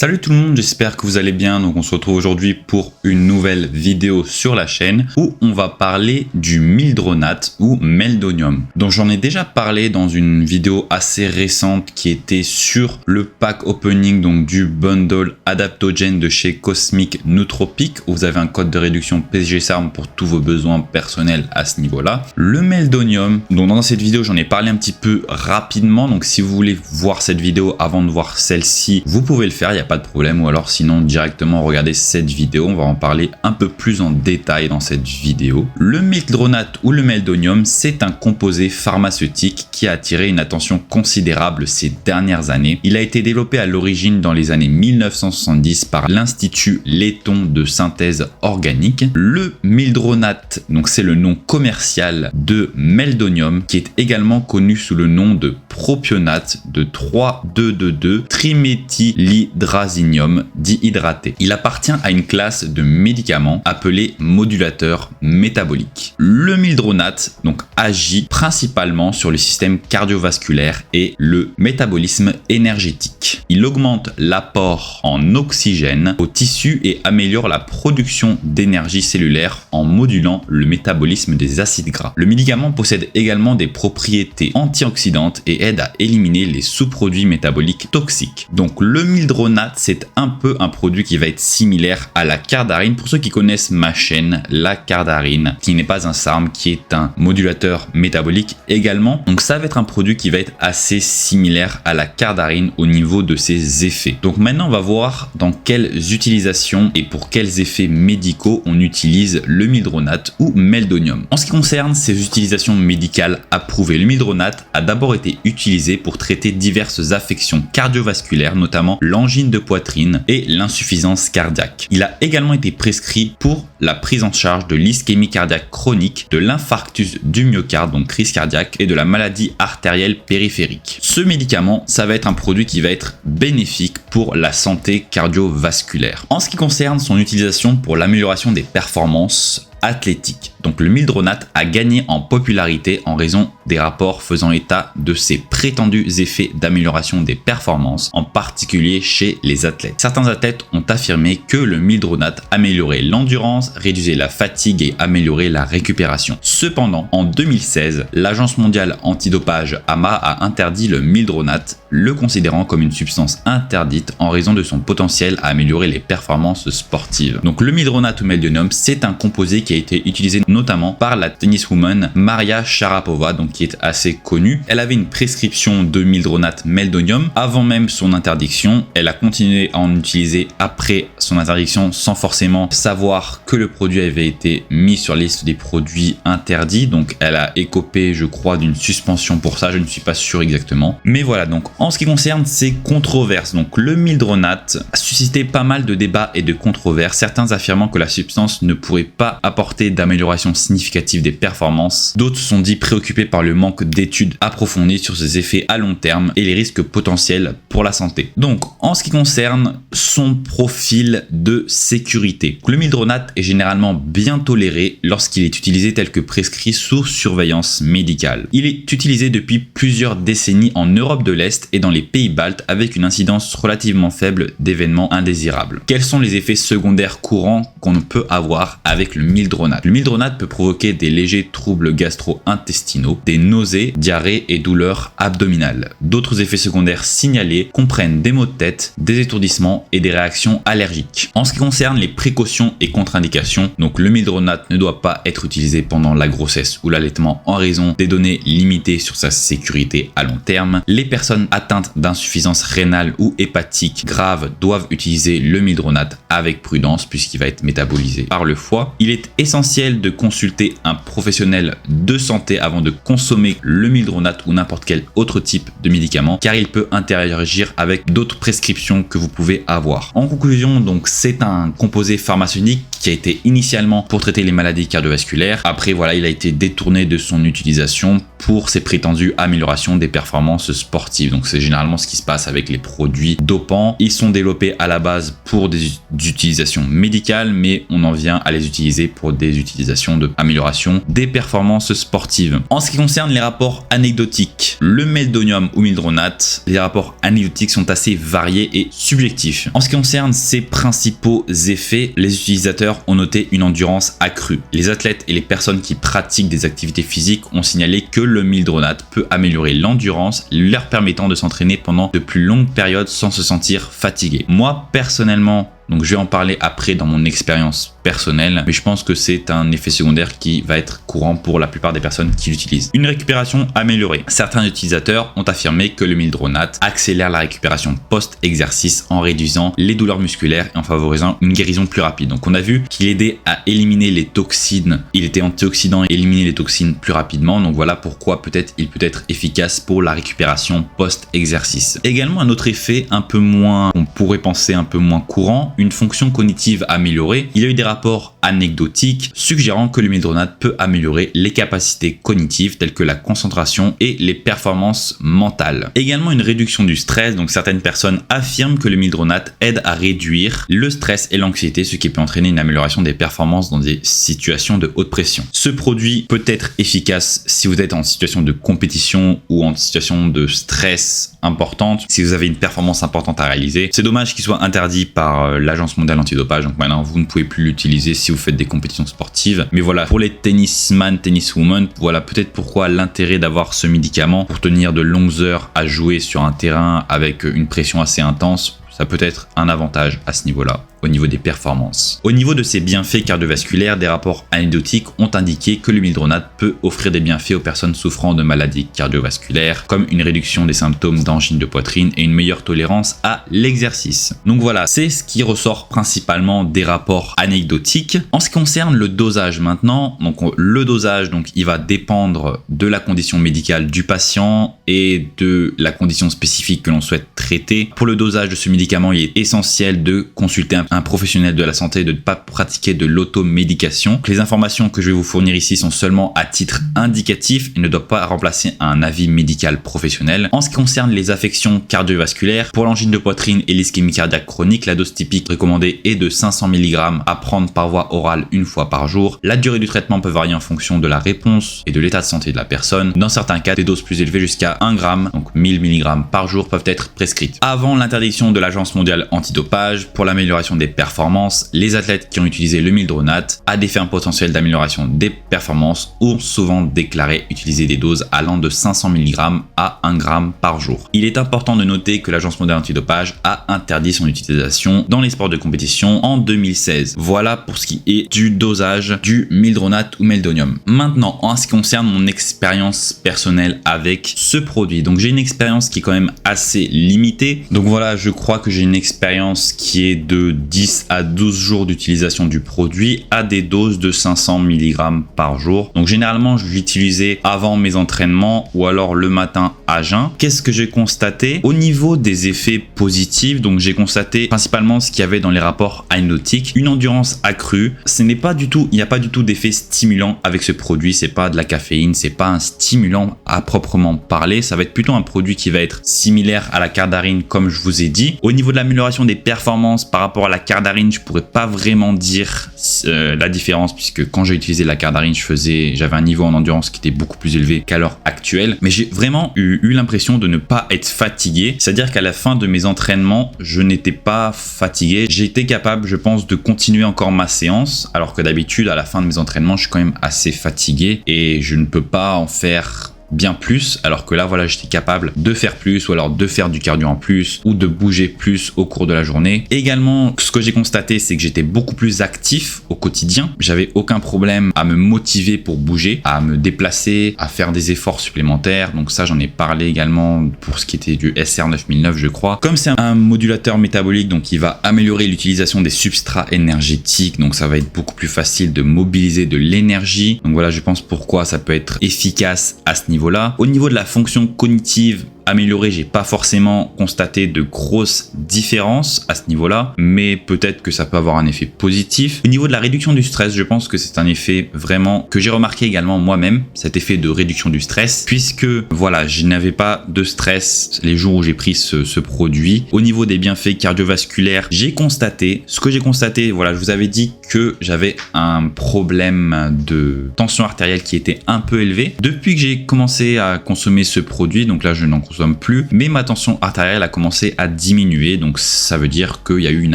Salut tout le monde, j'espère que vous allez bien. Donc on se retrouve aujourd'hui pour une nouvelle vidéo sur la chaîne où on va parler du mildronate ou meldonium. Donc j'en ai déjà parlé dans une vidéo assez récente qui était sur le pack opening donc du bundle adaptogène de chez Cosmic Nootropic où vous avez un code de réduction PSG SARM pour tous vos besoins personnels à ce niveau-là. Le meldonium, donc dans cette vidéo j'en ai parlé un petit peu rapidement, donc si vous voulez voir cette vidéo avant de voir celle-ci, vous pouvez le faire, il n'y a pas de problème, ou alors sinon directement regardez cette vidéo, on va en parler un peu plus en détail dans cette vidéo. Le mildronate ou le meldonium, c'est un composé pharmaceutique qui a attiré une attention considérable ces dernières années. Il a été développé à l'origine dans les années 1970 par l'Institut Letton de synthèse organique. Le mildronate, donc c'est le nom commercial de meldonium, qui est également connu sous le nom de propionate de 3,2,2 triméthylhydrazinium dihydraté. Il appartient à une classe de médicaments appelés modulateurs métaboliques. Le mildronate donc agit principalement sur le système cardiovasculaire et le métabolisme énergétique. Il augmente l'apport en oxygène au tissu et améliore la production d'énergie cellulaire en modulant le métabolisme des acides gras. Le médicament possède également des propriétés antioxydantes et aide à éliminer les sous-produits métaboliques toxiques. Donc le mildronate, c'est un peu un produit qui va être similaire à la cardarine. Pour ceux qui connaissent ma chaîne, la cardarine, qui n'est pas un SARM, qui est un modulateur métabolique également. Donc ça va être un produit qui va être assez similaire à la cardarine au niveau de ses effets. Donc maintenant, on va voir dans quelles utilisations et pour quels effets médicaux on utilise le mildronate ou meldonium. En ce qui concerne ces utilisations médicales approuvées, le mildronate a d'abord été utilisé pour traiter diverses affections cardiovasculaires, notamment l'angine de poitrine et l'insuffisance cardiaque. Il a également été prescrit pour la prise en charge de l'ischémie cardiaque chronique, de l'infarctus du myocarde, donc crise cardiaque, et de la maladie artérielle périphérique. Ce médicament, ça va être un produit qui va être bénéfique pour la santé cardiovasculaire. En ce qui concerne son utilisation pour l'amélioration des performances athlétique. Donc le mildronate a gagné en popularité en raison des rapports faisant état de ses prétendus effets d'amélioration des performances, en particulier chez les athlètes. Certains athlètes ont affirmé que le mildronate améliorait l'endurance, réduisait la fatigue et améliorait la récupération. Cependant, en 2016, l'Agence mondiale antidopage AMA a interdit le mildronate, le considérant comme une substance interdite en raison de son potentiel à améliorer les performances sportives. Donc le mildronate ou meldonium, c'est un composé qui a été utilisé notamment par la tenniswoman Maria Sharapova, donc qui est assez connue. Elle avait une prescription de mildronate meldonium avant même son interdiction. Elle a continué à en utiliser après son interdiction sans forcément savoir que le produit avait été mis sur la liste des produits interdits. Donc elle a écopé, je crois, d'une suspension pour ça, je ne suis pas sûr exactement. Mais voilà, donc en ce qui concerne ces controverses, donc le mildronate a suscité pas mal de débats et de controverses, certains affirmant que la substance ne pourrait pas apporter d'amélioration significative des performances. D'autres se sont dit préoccupés par le manque d'études approfondies sur ses effets à long terme et les risques potentiels pour la santé. Donc, en ce qui concerne son profil de sécurité, le mildronate est généralement bien toléré lorsqu'il est utilisé tel que prescrit sous surveillance médicale. Il est utilisé depuis plusieurs décennies en Europe de l'Est et dans les pays baltes avec une incidence relativement faible d'événements indésirables. Quels sont les effets secondaires courants qu'on peut avoir avec le mildronate? Le mildronate peut provoquer des légers troubles gastro-intestinaux, des nausées, diarrhées et douleurs abdominales. D'autres effets secondaires signalés comprennent des maux de tête, des étourdissements et des réactions allergiques. En ce qui concerne les précautions et contre-indications, donc le mildronate ne doit pas être utilisé pendant la grossesse ou l'allaitement en raison des données limitées sur sa sécurité à long terme. Les personnes atteintes d'insuffisance rénale ou hépatique grave doivent utiliser le mildronate avec prudence puisqu'il va être métabolisé par le foie. Il est essentiel de consulter un professionnel de santé avant de consommer le mildronate ou n'importe quel autre type de médicament car il peut interagir avec d'autres prescriptions que vous pouvez avoir. En conclusion, donc c'est un composé pharmaceutique qui a été initialement pour traiter les maladies cardiovasculaires. Après voilà, il a été détourné de son utilisation pour ses prétendues améliorations des performances sportives. Donc c'est généralement ce qui se passe avec les produits dopants. Ils sont développés à la base pour des utilisations médicales, mais on en vient à les utiliser pour des utilisations d'amélioration des performances sportives. En ce qui concerne concerne les rapports anecdotiques, le meldonium ou mildronate, les rapports anecdotiques sont assez variés et subjectifs. En ce qui concerne ses principaux effets, les utilisateurs ont noté une endurance accrue. Les athlètes et les personnes qui pratiquent des activités physiques ont signalé que le mildronate peut améliorer l'endurance, leur permettant de s'entraîner pendant de plus longues périodes sans se sentir fatigué. Moi, personnellement, donc je vais en parler après dans mon expérience personnelle, mais je pense que c'est un effet secondaire qui va être courant pour la plupart des personnes qui l'utilisent. Une récupération améliorée. Certains utilisateurs ont affirmé que le mildronate accélère la récupération post-exercice en réduisant les douleurs musculaires et en favorisant une guérison plus rapide. Donc on a vu qu'il aidait à éliminer les toxines, il était antioxydant et éliminer les toxines plus rapidement. Donc voilà pourquoi il peut être efficace pour la récupération post-exercice. Également un autre effet on pourrait penser un peu moins courant, une fonction cognitive améliorée. Il y a eu des rapports anecdotiques suggérant que le mildronate peut améliorer les capacités cognitives telles que la concentration et les performances mentales. Également une réduction du stress, donc certaines personnes affirment que le mildronate aide à réduire le stress et l'anxiété, ce qui peut entraîner une amélioration des performances dans des situations de haute pression. Ce produit peut être efficace si vous êtes en situation de compétition ou en situation de stress importante, si vous avez une performance importante à réaliser. C'est dommage qu'il soit interdit par l'Agence mondiale antidopage, donc maintenant vous ne pouvez plus l'utiliser si vous faites des compétitions sportives. Mais voilà, pour les tennisman, tenniswoman, voilà peut-être pourquoi l'intérêt d'avoir ce médicament pour tenir de longues heures à jouer sur un terrain avec une pression assez intense. Ça peut être un avantage à ce niveau-là, au niveau des performances. Au niveau de ses bienfaits cardiovasculaires, des rapports anecdotiques ont indiqué que le mildronate peut offrir des bienfaits aux personnes souffrant de maladies cardiovasculaires, comme une réduction des symptômes d'angine de poitrine et une meilleure tolérance à l'exercice. Donc voilà, c'est ce qui ressort principalement des rapports anecdotiques. En ce qui concerne le dosage maintenant, le dosage, il va dépendre de la condition médicale du patient et de la condition spécifique que l'on souhaite traiter. Pour le dosage de ce médicament, il est essentiel de consulter un professionnel de la santé, de ne pas pratiquer de l'automédication. Les informations que je vais vous fournir ici sont seulement à titre indicatif et ne doivent pas remplacer un avis médical professionnel. En ce qui concerne les affections cardiovasculaires, pour l'angine de poitrine et l'ischémie cardiaque chronique, la dose typique recommandée est de 500 mg à prendre par voie orale une fois par jour. La durée du traitement peut varier en fonction de la réponse et de l'état de santé de la personne. Dans certains cas, des doses plus élevées jusqu'à 1 g, donc 1000 mg par jour, peuvent être prescrites. Avant l'interdiction de l'Agence mondiale antidopage, pour l'amélioration des performances, les athlètes qui ont utilisé le mildronate à des fins potentielles d'amélioration des performances ont souvent déclaré utiliser des doses allant de 500 mg à 1 g par jour. Il est important de noter que l'Agence mondiale antidopage a interdit son utilisation dans les sports de compétition en 2016. Voilà pour ce qui est du dosage du mildronate ou meldonium. Maintenant, en ce qui concerne mon expérience personnelle avec ce produit, donc j'ai une expérience qui est quand même assez limitée. Donc voilà, je crois que j'ai une expérience qui est de 10 à 12 jours d'utilisation du produit à des doses de 500 mg par jour. Donc généralement, je l'utilisais avant mes entraînements ou alors le matin à jeun. Qu'est-ce que j'ai constaté? Au niveau des effets positifs, donc j'ai constaté principalement ce qu'il y avait dans les rapports anecdotiques, une endurance accrue. Il n'y a pas du tout d'effet stimulant avec ce produit. C'est pas de la caféine, c'est pas un stimulant à proprement parler. Ça va être plutôt un produit qui va être similaire à la cardarine, comme je vous ai dit. Au niveau de l'amélioration des performances par rapport à la cardarine, je pourrais pas vraiment dire la différence, puisque quand j'ai utilisé la cardarine, j'avais un niveau en endurance qui était beaucoup plus élevé qu'à l'heure actuelle. Mais j'ai vraiment eu l'impression de ne pas être fatigué. C'est-à-dire qu'à la fin de mes entraînements, je n'étais pas fatigué. J'ai été capable, je pense, de continuer encore ma séance, alors que d'habitude, à la fin de mes entraînements, je suis quand même assez fatigué et je ne peux pas en faire bien plus, alors que là voilà, j'étais capable de faire plus ou alors de faire du cardio en plus ou de bouger plus au cours de la journée. Également, ce que j'ai constaté, c'est que j'étais beaucoup plus actif au quotidien. J'avais aucun problème à me motiver pour bouger, à me déplacer, à faire des efforts supplémentaires. Donc ça, j'en ai parlé également pour ce qui était du SR 9009, je crois. Comme c'est un modulateur métabolique, donc il va améliorer l'utilisation des substrats énergétiques, donc ça va être beaucoup plus facile de mobiliser de l'énergie. Donc voilà, je pense pourquoi ça peut être efficace à ce niveau-là. Au niveau de la fonction cognitive, amélioré. J'ai pas forcément constaté de grosses différences à ce niveau-là, mais peut-être que ça peut avoir un effet positif. Au niveau de la réduction du stress, je pense que c'est un effet vraiment que j'ai remarqué également moi-même, cet effet de réduction du stress, puisque voilà, je n'avais pas de stress les jours où j'ai pris ce produit. Au niveau des bienfaits cardiovasculaires, ce que j'ai constaté, voilà, je vous avais dit que j'avais un problème de tension artérielle qui était un peu élevé. Depuis que j'ai commencé à consommer ce produit, donc là je n'en consomme plus, mais ma tension artérielle a commencé à diminuer, donc ça veut dire qu'il y a eu une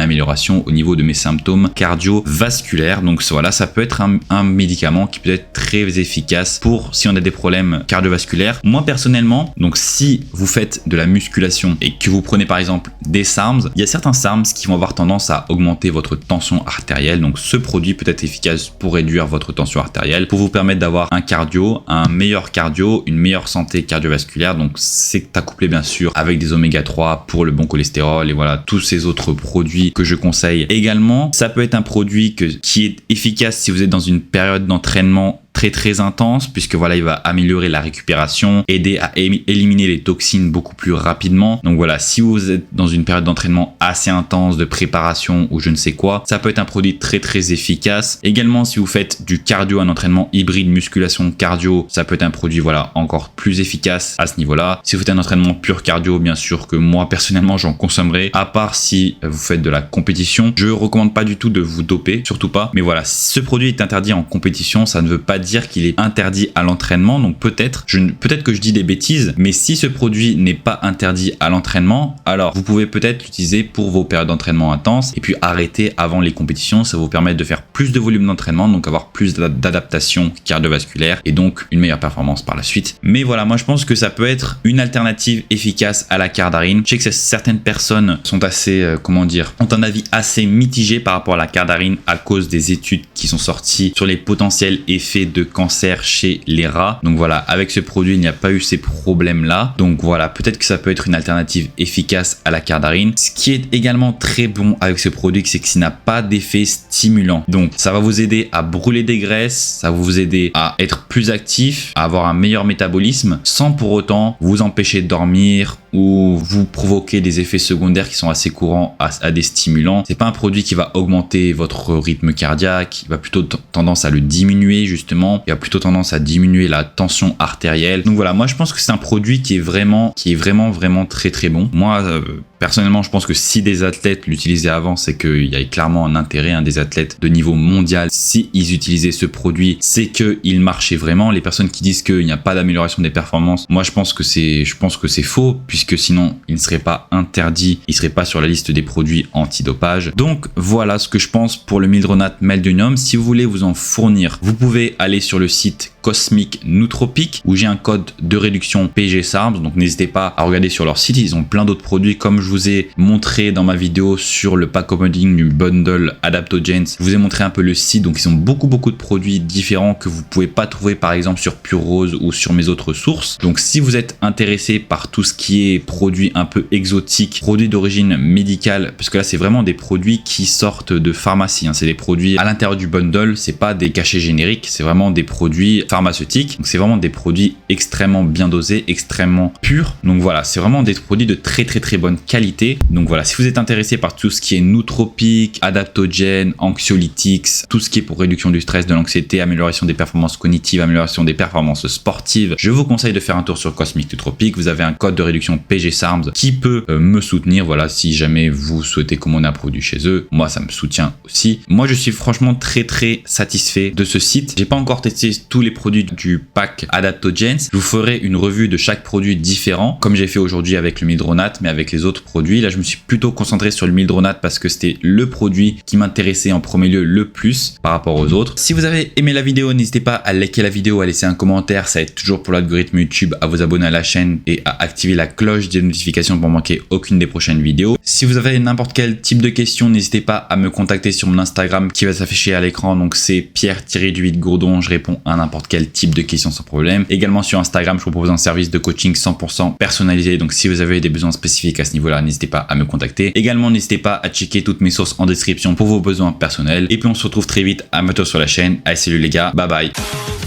amélioration au niveau de mes symptômes cardiovasculaires. Donc voilà, ça peut être un médicament qui peut être très efficace pour si on a des problèmes cardiovasculaires. Moi personnellement, donc si vous faites de la musculation et que vous prenez par exemple des SARMs, il y a certains SARMs qui vont avoir tendance à augmenter votre tension artérielle. Donc ce produit peut être efficace pour réduire votre tension artérielle, pour vous permettre d'avoir un meilleur cardio, une meilleure santé cardiovasculaire. Donc c'est accouplé bien sûr avec des oméga 3 pour le bon cholestérol et voilà tous ces autres produits que je conseille également. Ça peut être un produit qui est efficace si vous êtes dans une période d'entraînement très intense, puisque voilà, il va améliorer la récupération, aider à éliminer les toxines beaucoup plus rapidement. Donc voilà, si vous êtes dans une période d'entraînement assez intense, de préparation ou je ne sais quoi, ça peut être un produit très efficace. Également, si vous faites du cardio, un entraînement hybride musculation cardio, ça peut être un produit voilà encore plus efficace à ce niveau-là. Si vous faites un entraînement pur cardio, bien sûr que moi personnellement j'en consommerai, à part si vous faites de la compétition. Je recommande pas du tout de vous doper, surtout pas. Mais voilà, si ce produit est interdit en compétition, ça ne veut pas dire qu'il est interdit à l'entraînement. Donc peut-être que je dis des bêtises, mais si ce produit n'est pas interdit à l'entraînement, alors vous pouvez peut-être l'utiliser pour vos périodes d'entraînement intenses et puis arrêter avant les compétitions. Ça va vous permettre de faire plus de volume d'entraînement, donc avoir plus d'adaptation cardiovasculaire et donc une meilleure performance par la suite. Mais voilà, moi je pense que ça peut être une alternative efficace à la cardarine. Je sais que certaines personnes sont assez, ont un avis assez mitigé par rapport à la cardarine à cause des études qui sont sorties sur les potentiels effets de cancer chez les rats. Donc voilà, avec ce produit, il n'y a pas eu ces problèmes-là. Donc voilà, peut-être que ça peut être une alternative efficace à la cardarine. Ce qui est également très bon avec ce produit, c'est que ça n'a pas d'effet stimulant. Donc ça va vous aider à brûler des graisses, ça va vous aider à être plus actif, à avoir un meilleur métabolisme, sans pour autant vous empêcher de dormir ou vous provoquer des effets secondaires qui sont assez courants à des stimulants. C'est pas un produit qui va augmenter votre rythme cardiaque, il va plutôt tendance à le diminuer justement, il va plutôt tendance à diminuer la tension artérielle. Donc voilà, moi je pense que c'est un produit qui est vraiment très bon. Moi personnellement, je pense que si des athlètes l'utilisaient avant, c'est qu'il y a clairement un intérêt, des athlètes de niveau mondial. Si ils utilisaient ce produit, c'est qu'il marchait vraiment. Les personnes qui disent qu'il n'y a pas d'amélioration des performances, moi je pense que c'est faux, puisque sinon il ne serait pas interdit, il ne serait pas sur la liste des produits antidopage. Donc voilà ce que je pense pour le Mildronate Meldonium. Si vous voulez vous en fournir, vous pouvez aller sur le site Cosmic Nootropic où j'ai un code de réduction PG SARMS, donc n'hésitez pas à regarder sur leur site, ils ont plein d'autres produits comme je vous ai montré dans ma vidéo sur le pack opening du bundle Adaptogens. Je vous ai montré un peu le site, donc ils ont beaucoup de produits différents que vous pouvez pas trouver par exemple sur Pure Rose ou sur mes autres sources. Donc si vous êtes intéressé par tout ce qui est produits un peu exotiques, produits d'origine médicale, parce que là c'est vraiment des produits qui sortent de pharmacie, c'est des produits à l'intérieur du bundle, c'est pas des cachets génériques, c'est vraiment des produits pharmaceutiques, donc c'est vraiment des produits extrêmement bien dosés, extrêmement purs. Donc voilà, c'est vraiment des produits de très bonne qualité. Donc voilà, si vous êtes intéressé par tout ce qui est nootropique, adaptogène, anxiolytics, tout ce qui est pour réduction du stress, de l'anxiété, amélioration des performances cognitives, amélioration des performances sportives, je vous conseille de faire un tour sur Cosmic Nootropic. Vous avez un code de réduction PG SARMS qui peut me soutenir. Voilà, si jamais vous souhaitez commander un produit chez eux, moi ça me soutient aussi. Moi je suis franchement très satisfait de ce site. J'ai pas encore testé tous les produits du pack Adaptogens. Je vous ferai une revue de chaque produit différent, comme j'ai fait aujourd'hui avec le Mildronate, mais avec les autres produits. Là, je me suis plutôt concentré sur le Mildronate parce que c'était le produit qui m'intéressait en premier lieu le plus par rapport aux autres. Si vous avez aimé la vidéo, n'hésitez pas à liker la vidéo, à laisser un commentaire. Ça aide toujours pour l'algorithme YouTube à vous abonner à la chaîne et à activer la cloche des notifications pour manquer aucune des prochaines vidéos. Si vous avez n'importe quel type de questions, n'hésitez pas à me contacter sur mon Instagram qui va s'afficher à l'écran. Donc c'est Pierre-Gourdon. Je réponds à n'importe quel type de questions sans problème. Également sur Instagram, je vous propose un service de coaching 100% personnalisé. Donc si vous avez des besoins spécifiques à ce niveau-là, n'hésitez pas à me contacter. Également, n'hésitez pas à checker toutes mes sources en description pour vos besoins personnels. Et puis on se retrouve très vite à bientôt sur la chaîne. Allez, salut les gars, bye bye.